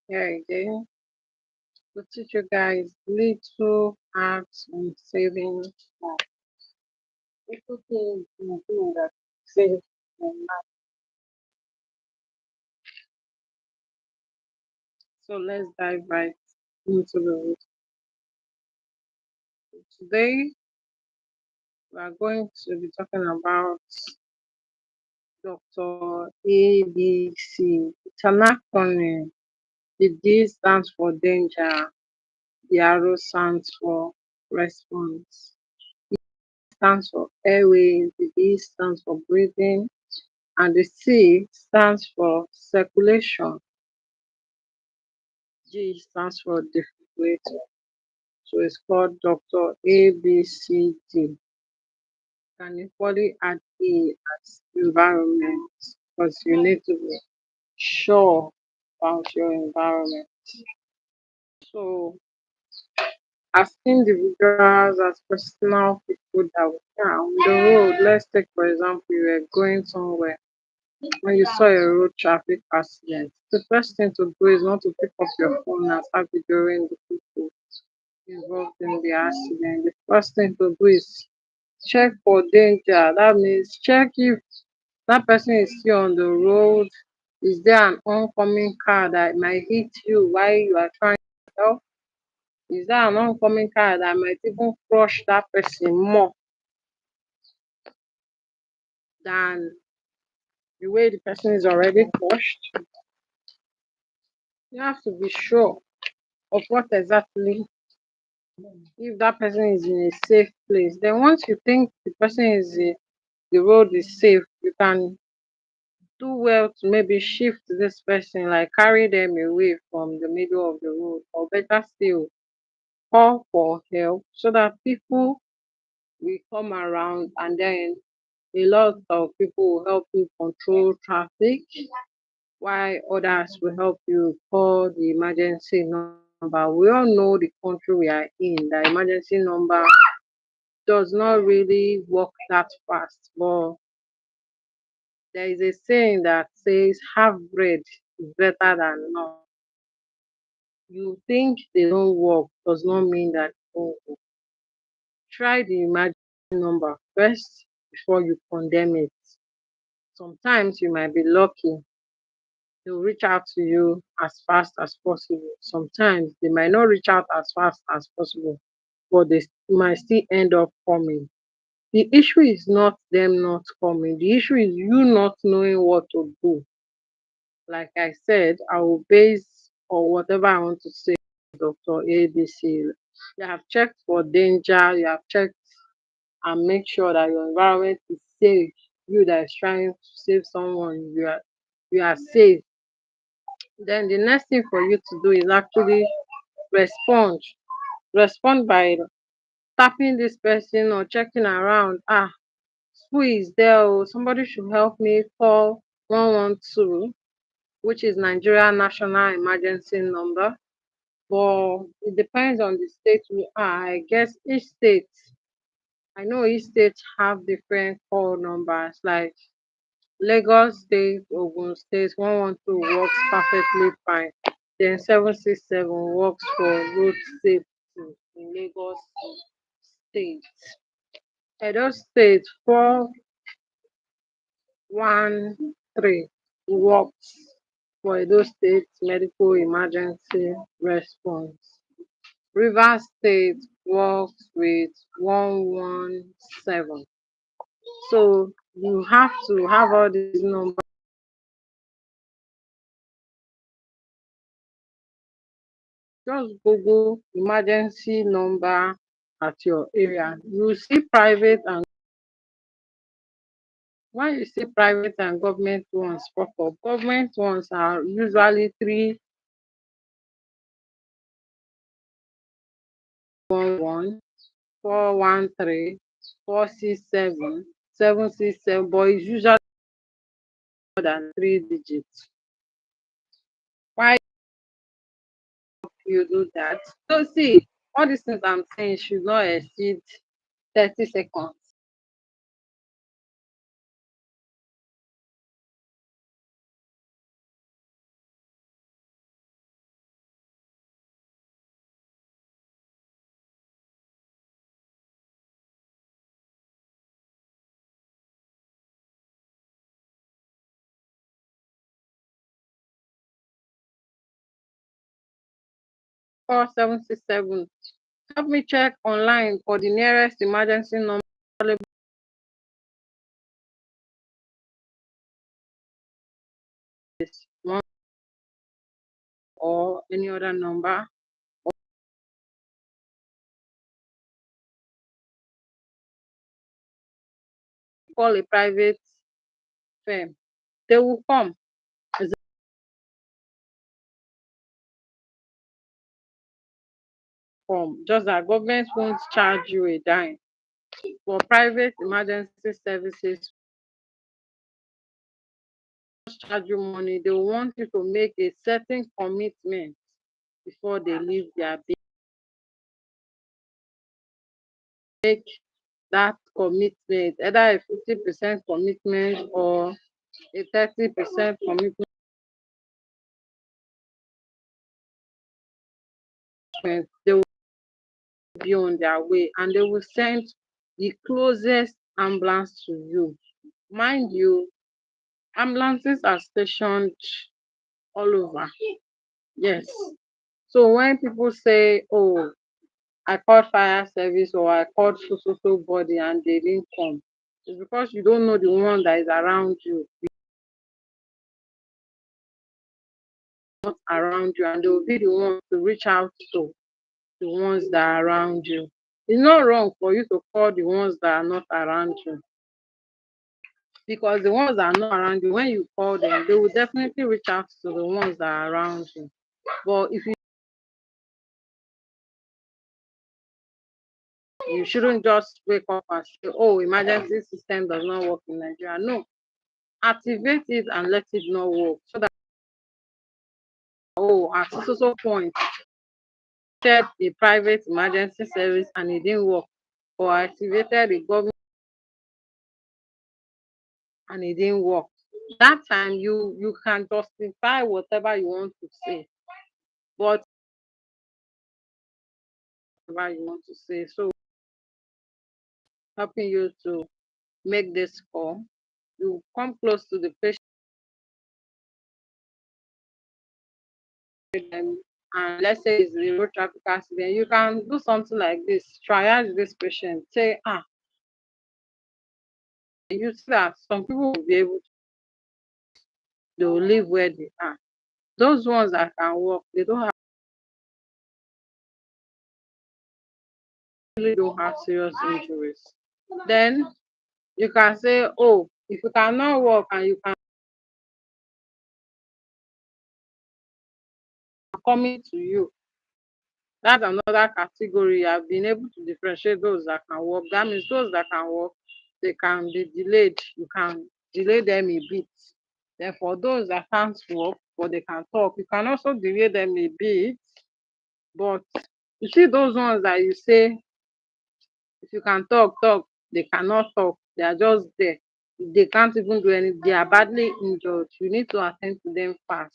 Here again to teach you guys little hacks on saving time. Little things you do that save your life. So let's dive right into the video. Today we are going to be talking about Dr. ABC. It's an acronym. The D stands for danger, the arrow stands for response, stands for airways, the B stands for breathing, and the C stands for circulation. G stands for defibrillator. So it's called Dr. ABCD. Can equally add E as environment because you need to be sure about your environment. So as individuals, as personal people that we are on the road, let's take for example you were going somewhere when you saw a road traffic accident. The first thing to do is not to pick up your phone and start videoing the people involved in the accident. The first thing to do is check for danger. That means check if that person is still on the road. Is there an oncoming car that might hit you while you are trying to help? Is there an oncoming car that might even crush that person more than the way the person is already crushed? You have to be sure of what exactly, if that person is in a safe place. Then once you think the person is the road is safe, you can do well to maybe shift this person, like carry them away from the middle of the road, or better still, call for help so that people will come around, and then a lot of people will help you control traffic, while others will help you call the emergency number. We all know the country we are in, the emergency number does not really work that fast, but there is a saying that says half bread is better than none. You think they don't work does not mean that they don't work. Try the emergency number first before you condemn it. Sometimes you might be lucky, they'll reach out to you as fast as possible. Sometimes they might not reach out as fast as possible, but they might still end up coming. The issue is not them not coming, the issue is you not knowing what to do. Like I said, I will base on whatever I want to say, Dr. ABC. You have checked for danger, you have checked and make sure that your environment is safe. You that is trying to save someone, you are safe. Then the next thing for you to do is actually respond. Respond by tapping this person or checking around. Ah, who is there? Oh, somebody should help me call 112, which is Nigeria National Emergency Number. But it depends on the state we are. I guess I know each state have different call numbers. Like Lagos State, Ogun State, 112 works perfectly fine. Then 767 works for road safety in Lagos State. Edo State 413 works for Edo State medical emergency response. Rivers State works with 117. So you have to have all these numbers. Just Google emergency number at your area. You see private and when you see private and government ones pop up, government ones are usually 311, 413, 467, 767, but it's usually more than 3 digits. Why you do that? So see, all these things I'm saying should not exceed 30 seconds. 4767. Help me check online for the nearest emergency number available, one or any other number. Call a private firm. They will come. Just that government won't charge you a dime. For private emergency services, charge you money. They will want you to make a certain commitment before they leave their bill. Make that commitment, either a 50% commitment or a 30% commitment. They will be on their way and they will send the closest ambulance to you. Mind you, ambulances are stationed all over. Yes. So when people say, oh, I called fire service or I called so body and they didn't come, it's because you don't know the one that is around you, not around you, and they will be the ones to reach out to the ones that are around you. It's not wrong for you to call the ones that are not around you, because the ones that are not around you, when you call them, they will definitely reach out to the ones that are around you. But if you shouldn't just wake up and say, oh, emergency system does not work in Nigeria. No, activate it and let it not work so that, oh, at so point said a private emergency service and it didn't work, or activated the government and it didn't work. That time you can justify whatever you want to say, but whatever you want to say. So helping you to make this call, you come close to the patient and let's say it's a road traffic accident, you can do something like this, triage this patient, say, you see that some people will be able to, they will live where they are. Those ones that can work, they really don't have serious injuries. Then you can say, oh, if you cannot work and you can coming to you, that's another category. You have been able to differentiate those that can work. That means those that can work, they can be delayed. You can delay them a bit. Then for those that can't work but they can talk, you can also delay them a bit. But you see those ones that you say, if you can talk, talk, they cannot talk. They are just there. They can't even do anything. They are badly injured. You need to attend to them fast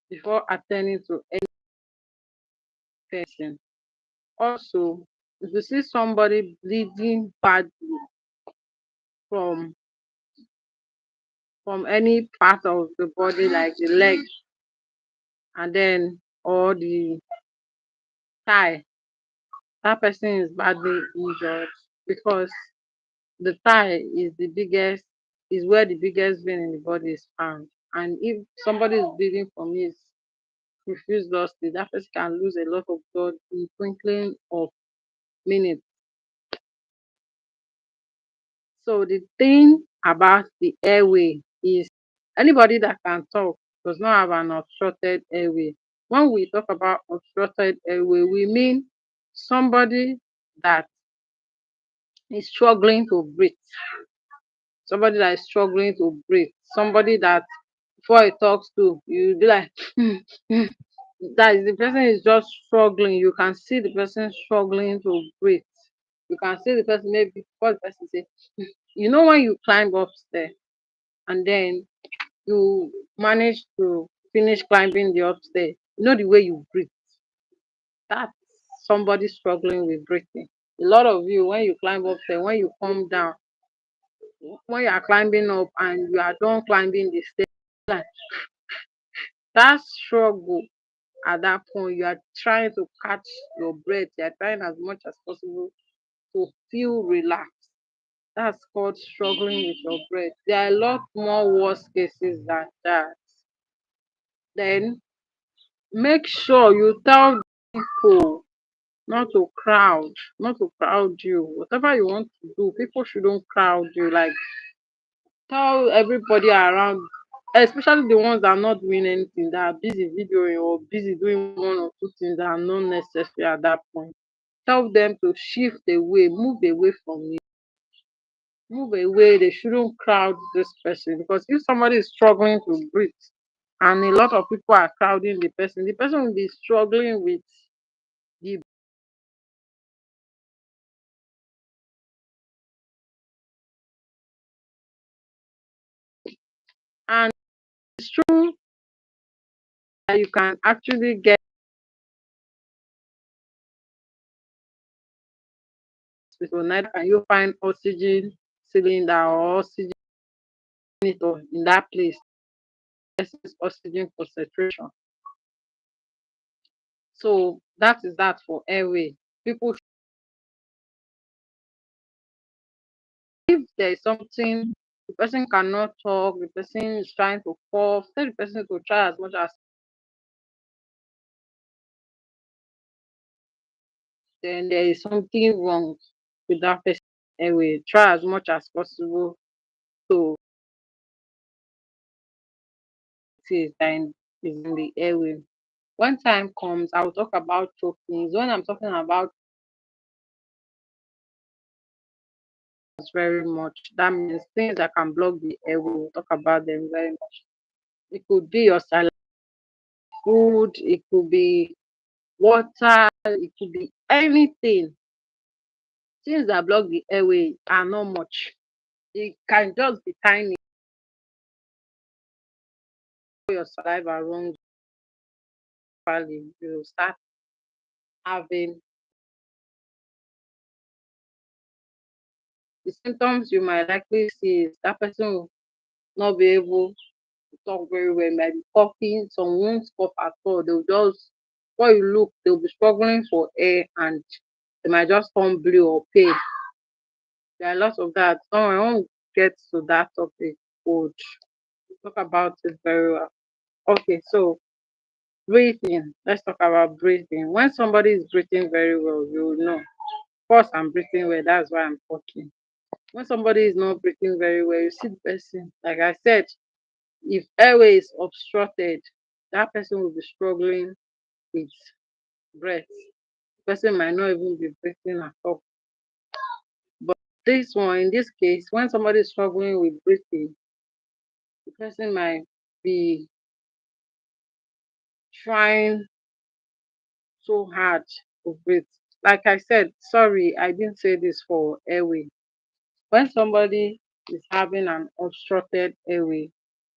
before attending to any person. Also, if you see somebody bleeding badly from any part of the body, like the leg, and then or the thigh, that person is badly injured because the thigh is the biggest, is where the biggest vein in the body is found. And if somebody is bleeding from his diffuse dusty, that person can lose a lot of blood in twinkling of minutes. So the thing about the airway is anybody that can talk does not have an obstructed airway. When we talk about obstructed airway, we mean somebody that is struggling to breathe. Somebody that is struggling to breathe. Somebody that before he talks to you be like that is the person is just struggling. You can see the person struggling to breathe. You can see the person maybe before the person say, you know when you climb upstairs and then you manage to finish climbing the upstairs, you know the way you breathe. That's somebody struggling with breathing. A lot of you, when you climb upstairs, when you come down, when you are climbing up and you are done climbing the stairs, like that struggle at that point. You are trying to catch your breath. You are trying as much as possible to feel relaxed. That's called struggling with your breath. There are a lot more worse cases than that. Then make sure you tell people not to crowd you. Whatever you want to do, people shouldn't crowd you. Like tell everybody around, especially the ones that are not doing anything, that are busy videoing or busy doing one or two things that are not necessary at that point. Tell them to shift away, move away from you, move away. They shouldn't crowd this person, because if somebody is struggling to breathe and a lot of people are crowding the person will be struggling with the. And it's true that you can actually get hospital, neither can you find oxygen cylinder or oxygen monitor in that place. Versus oxygen concentration. So that is that for airway. People, if there is something, the person cannot talk, the person is trying to cough, tell the person to try as much as, then there is something wrong with that person airway. Try as much as possible to see is in the airway. When time comes, I will talk about chokings. When I'm talking about very much, that means things that can block the airway. We'll talk about them very much. It could be your silent food, it could be water, it could be anything. Things that block the airway are not much. It can just be tiny. Your saliva runs properly, you start having the symptoms you might likely see is that person will not be able to talk very well, might be coughing, some won't cough at all. They'll just, before you look, they'll be struggling for air and they might just turn blue or pale. There are lots of that. So I won't get to that topic. Would talk about it very well. Okay, so breathing. Let's talk about breathing. When somebody is breathing very well, you will know. Of course, I'm breathing well. That's why I'm talking. When somebody is not breathing very well, you see the person. Like I said, if airway is obstructed, that person will be struggling with breath. The person might not even be breathing at all. But this one, in this case, when somebody is struggling with breathing, the person might be trying so hard to breathe. Like I said, sorry, I didn't say this for airway. When somebody is having an obstructed airway,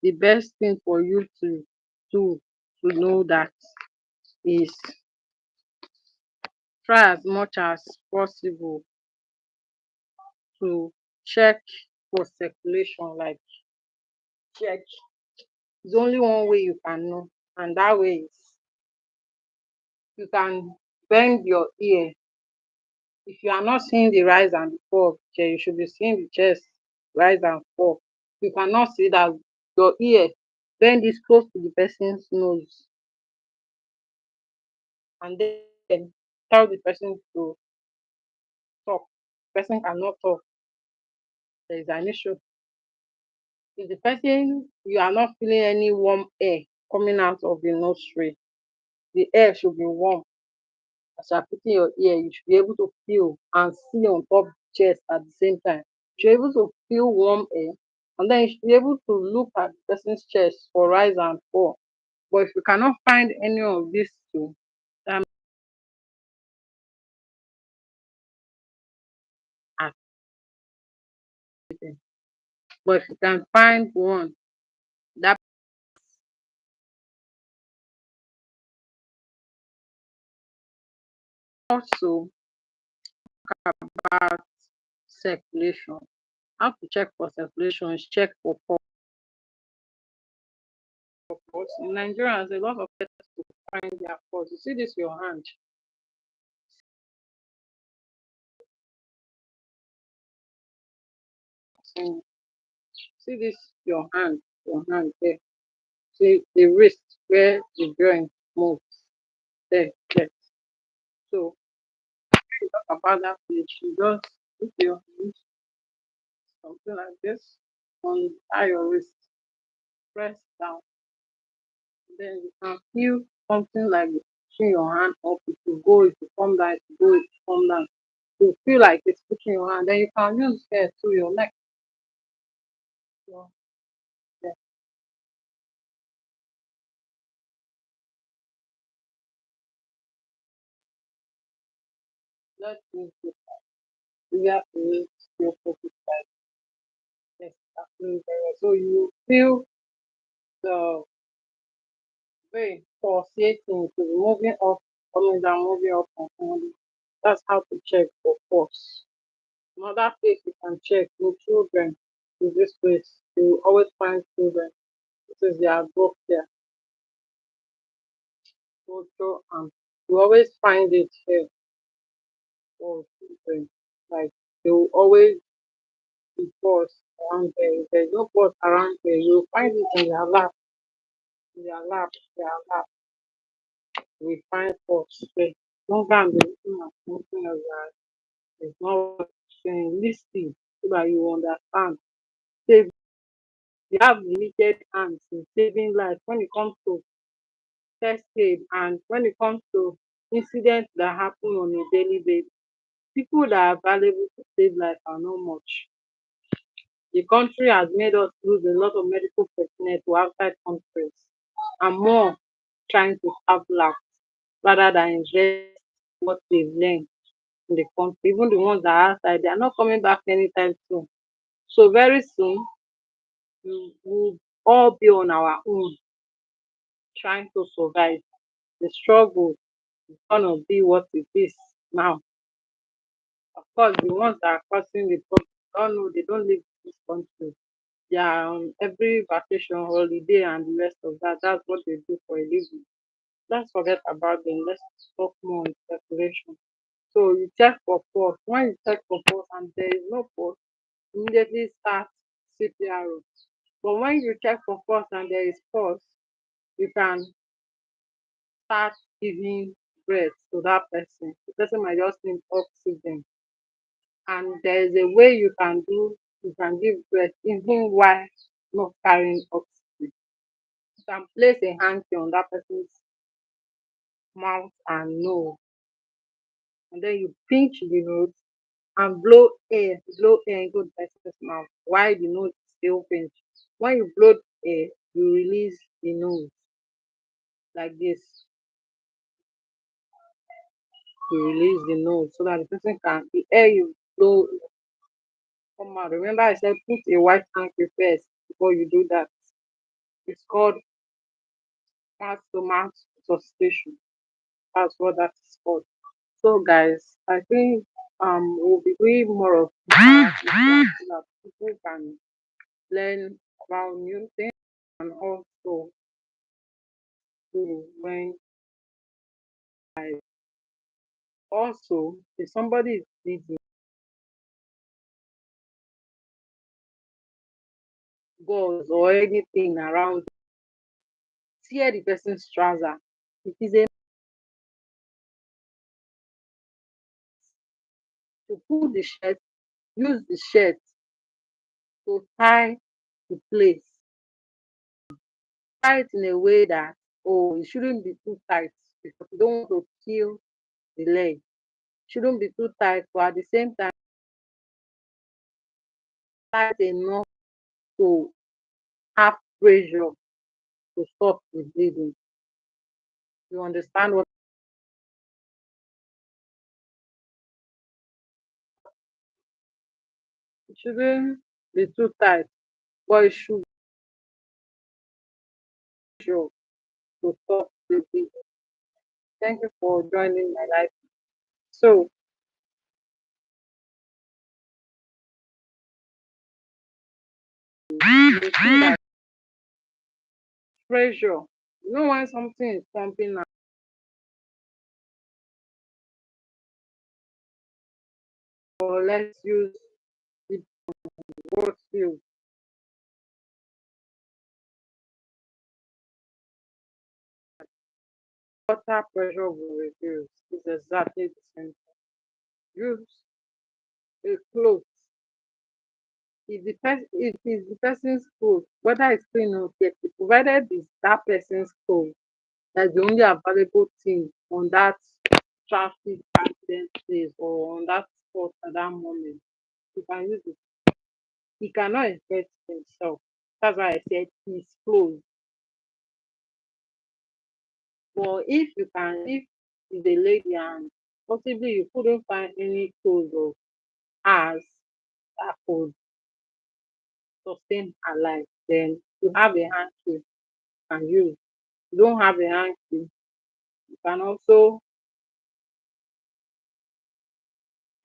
the best thing for you to do to know that is try as much as possible to check for circulation, like check. It's only one way you can know, and that way is you can bend your ear. If you are not seeing the rise and the fall of the chair, you should be seeing the chest rise and fall. You cannot see that, your ear bend is close to the person's nose, and then tell the person to talk. The person cannot talk. There is an issue. If the person, you are not feeling any warm air coming out of the nostril, the air should be warm. As you are putting your ear, you should be able to feel and see on top the chest at the same time. You should be able to feel warm air, and then you should be able to look at the person's chest for rise and fall. But if you cannot find any of these two, that means accident. But if you can find one, that also about circulation. How to check for circulation is check for pulse. In Nigeria, there's a lot of find their fault. You see this your hand, um see this your hand there. See the wrist where the joint moves there. So talk about that place, you just put your hand something like this on your wrist, press down, then you can feel something like pushing your hand up. It will go, it will come down, it will go, it will come down. You feel like it's pushing your hand. Then you can use hair to your neck. So, yeah, let's use it. We have to use your focus like this. So you feel the way pulsating to moving up, coming down, moving up and coming down. That's how to check for pulse. Another place you can check with children is this place. You always find children. This is their book there, photo, and you always find it here for children. Like they will always be pause around there. If there's no pause around there, you'll find it in their lap, in their lap, their lap. We find pause there. Don't go and be looking at something else that is not what you're saying. Listen so that you understand. Save, you have limited hands in saving life when it comes to first aid and when it comes to incidents that happen on a daily basis. People that are valuable to save life are not much. The country has made us lose a lot of medical personnel to outside countries and more trying to have laugh rather than invest what they've learned in the country. Even the ones that are outside, they are not coming back anytime soon. So very soon, we will all be on our own trying to survive. The struggle is gonna be what it is now. Of course, the ones that are causing the problem don't know they don't live in this country. They are on every vacation, holiday, and the rest of that. That's what they do for a living. Let's forget about them. Let's talk more on speculation. So you check for pulse. When you check for pulse and there is no pulse, immediately start CPR. But when you check for pulse and there is pulse, you can start giving breath to that person. The person might just need oxygen. And there is a way you can give breath even while not carrying oxygen. You can place a hand on that person's mouth and nose, and then you pinch the nose and blow air into the person's mouth while the nose is still pinched. When you blow air, you release the nose like this. You release the nose so that the person can the air you blow come out. Remember I said put a white handkerchief first before you do that. It's called mouth to mouth resuscitation. That's what that is called. So guys, I think we'll be doing more of this so that people can learn about new things and also to when I also if somebody is bleeding, gauze or anything around, tear the person's trouser. It is a to pull the shirt, use the shirt to tie the place. Tie it in a way that it shouldn't be too tight because you don't want to kill the leg. Shouldn't be too tight, but at the same time tight enough to have pressure to stop the bleeding. You understand what it shouldn't be too tight, but it should be sure to stop the bleeding. Thank you for joining my life. So you see that pressure, when something is pumping out, or let's use the broad field. Water pressure will reduce. It's exactly the same. Use a cloth. If it's the person's clothes, whether it's clean or dirty, provided it's that person's clothes, that's the only available thing on that traffic accident place or on that spot at that moment, you can use it. He cannot infect himself. That's why I said his clothes. But if it's a lady and possibly you couldn't find any clothes of hers that could sustain her life, then you have a handkerchief and use. You don't have a handkerchief, you can also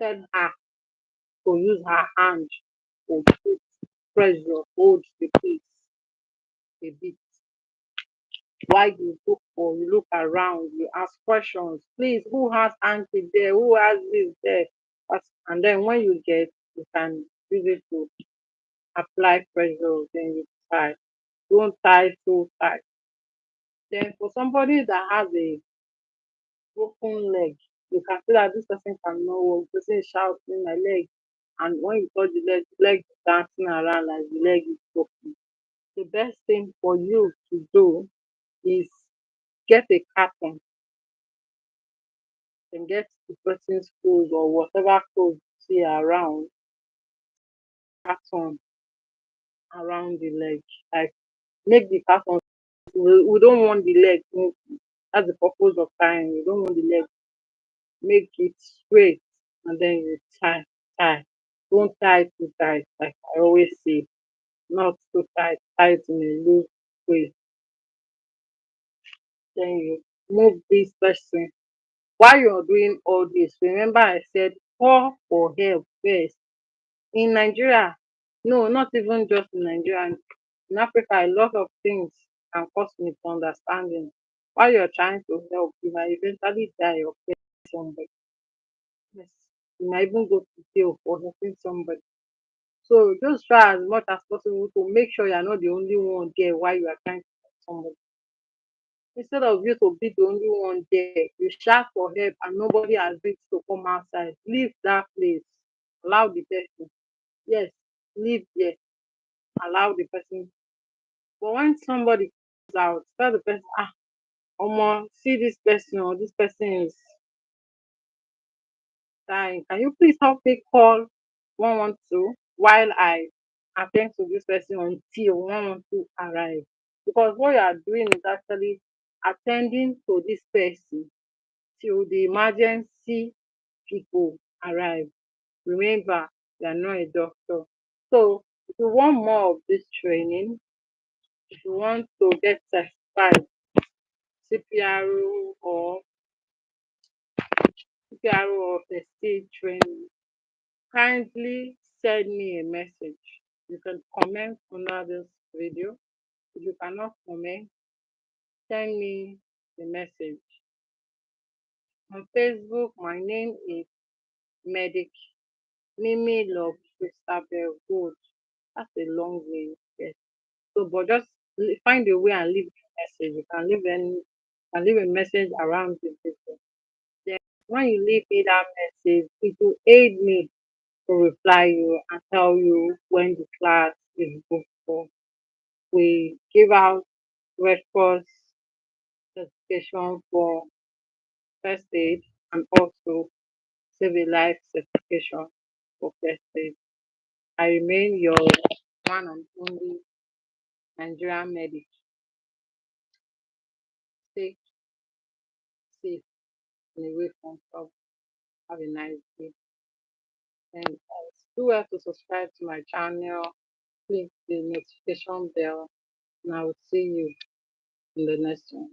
tell her to use her hand to put pressure, hold the place a bit. While you look around, you ask questions. Please, who has handkerchief there? Who has this there? And then when you get, you can use it to apply pressure. Then you tie. Don't tie too tight. Then for somebody that has a broken leg, you can see that this person cannot walk. The person is shouting my leg. And when you touch the leg is dancing around like the leg is broken. The best thing for you to do is get a carton and get the person's clothes or whatever clothes you see around, carton around the leg. Like make the carton, we don't want the leg moving. That's the purpose of tying. You don't want the leg, make it straight and then you tie. Don't tie too tight, like I always say, not too tight, tie it in a loose way. Then you move this person. While you're doing all this, remember I said call for help first. In Nigeria, no, not even just in Nigeria, in Africa, a lot of things can cause misunderstanding. While you're trying to help, you might eventually die or hurt somebody. Yes, you might even go to jail for hurting somebody. So just try as much as possible to make sure you're not the only one there while you are trying to help somebody. Instead of you to be the only one there, you shout for help and nobody has reached to come outside. Leave that place. Allow the person. Yes, leave there. Allow the person. But when somebody comes out, tell the person, omo, see this person or this person is dying. Can you please help me call 112 while I attend to this person until 112 arrive? Because what you are doing is actually attending to this person till the emergency people arrive. Remember, you are not a doctor. So if you want more of this training, if you want to get certified CPRO or CPRO or first aid training, kindly send me a message. You can comment under this video. If you cannot comment, send me the message. On Facebook, my name is Medic Mimi Love Christabel Gold. That's a long name. Yes. So, but just find a way and leave a message. You can leave a message around the video. Then, when you leave me that message, it will aid me to reply you and tell you when the class is booked for. We give out Red Cross certification for first aid and also Save a Life certification for first aid. I remain your one and only Nigerian medic. Stay safe and away from trouble. Have a nice day. And do well to subscribe to my channel, click the notification bell, and I will see you in the next one.